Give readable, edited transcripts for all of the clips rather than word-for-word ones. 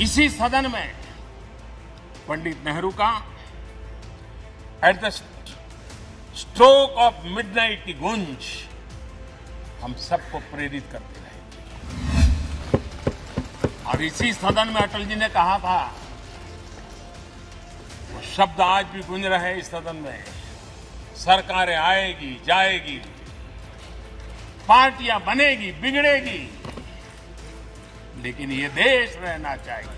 इसी सदन में पंडित नेहरू का at the stroke of midnight की गूंज हम सबको प्रेरित करती रहेगी। और इसी सदन में अटल जी ने कहा था, वो शब्द आज भी गूंज रहे हैं इस सदन में, सरकारें आएगी जाएगी, पार्टियां बनेगी बिगड़ेगी, लेकिन ये देश रहना चाहिए।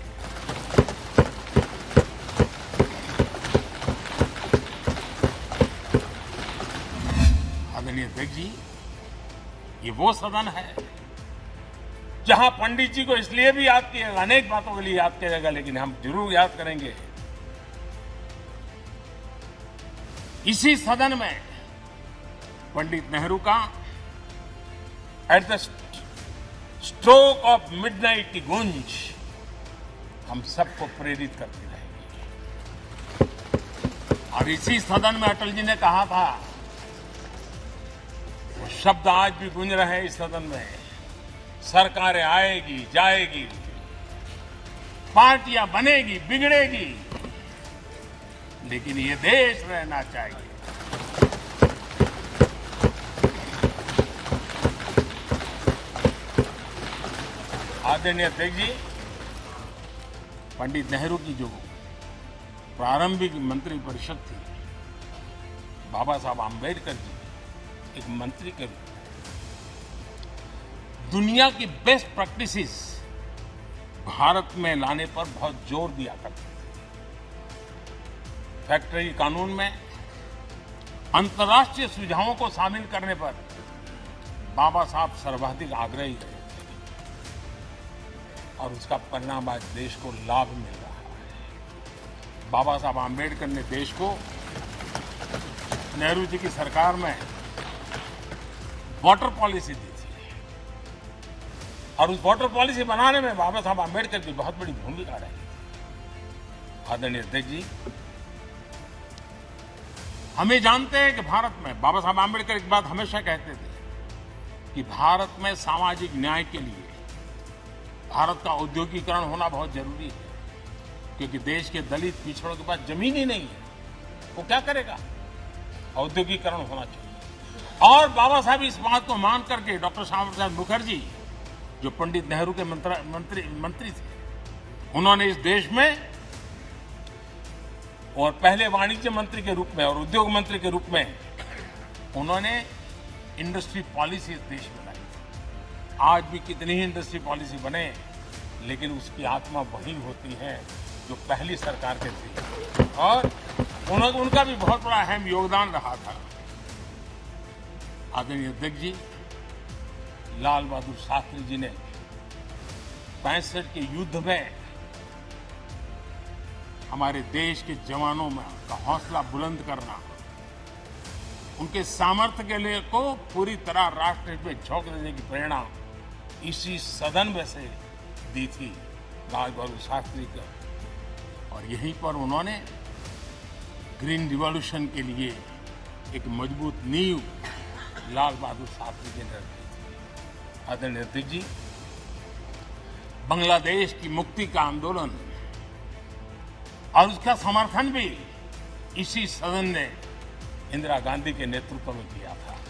आदरणीय अध्यक्ष जी, ये वो सदन है जहां पंडित जी को इसलिए भी याद किया, अनेक बातों के लिए याद किया जाएगा, लेकिन हम जरूर याद करेंगे इसी सदन में पंडित नेहरू का at the stroke of midnight की गूंज हम सबको प्रेरित करती रहेगी। और इसी सदन में अटल जी ने कहा था, वो शब्द आज भी गूंज रहे हैं इस सदन में, सरकारें आएगी जाएगी, पार्टियां बनेगी बिगड़ेगी, लेकिन ये देश रहना चाहिए। आदरणीय अध्यक्ष जी, पंडित नेहरू की जो प्रारंभिक मंत्रिपरिषद थी, बाबा साहब आम्बेडकर जी एक मंत्री के रूप में दुनिया की बेस्ट प्रैक्टिसेस भारत में लाने पर बहुत जोर दिया करते थे। फैक्ट्री कानून में अंतर्राष्ट्रीय सुझावों को शामिल करने पर बाबा साहब सर्वाधिक आग्रही रहे और उसका परिणाम आज देश को लाभ मिल रहा है। बाबा साहब आम्बेडकर ने देश को नेहरू जी की सरकार में वाटर पॉलिसी दी थी और उस वाटर पॉलिसी बनाने में बाबा साहब आम्बेडकर की बहुत बड़ी भूमिका रही थी। आदरणीय अध्यक्ष जी, हम ये जानते हैं कि भारत में बाबा साहब आम्बेडकर एक बात हमेशा कहते थे कि भारत में सामाजिक न्याय के लिए भारत का औद्योगिकरण होना बहुत जरूरी है, क्योंकि देश के दलित पिछड़ों के पास जमीन ही नहीं है, वो क्या करेगा? औद्योगिकरण होना चाहिए। और बाबा साहब इस बात को मान करके डॉक्टर श्यामा प्रसाद मुखर्जी, जो पंडित नेहरू के मंत्री थे, उन्होंने इस देश में और पहले वाणिज्य मंत्री के रूप में और उद्योग मंत्री के रूप में उन्होंने इंडस्ट्री पॉलिसी इस देश में लाई। आज भी कितनी ही इंडस्ट्री पॉलिसी बने, लेकिन उसकी आत्मा वही होती है जो पहली सरकार के थी, और उनका भी बहुत बड़ा अहम योगदान रहा था। आदरणीय अध्यक्ष जी, लाल बहादुर शास्त्री जी ने 65 के युद्ध में हमारे देश के जवानों में का हौसला बुलंद करना, उनके सामर्थ्य के लिए को पूरी तरह राष्ट्र में झोंक देने की प्रेरणा इसी सदन में से दी थी लाल बहादुर शास्त्री को। और यहीं पर उन्होंने ग्रीन रिवॉल्यूशन के लिए एक मजबूत नींव लाल बहादुर शास्त्री जी ने रखी थी। आदरणीय अध्यक्ष जी, बांग्लादेश की मुक्ति का आंदोलन और उसका समर्थन भी इसी सदन ने इंदिरा गांधी के नेतृत्व में किया था।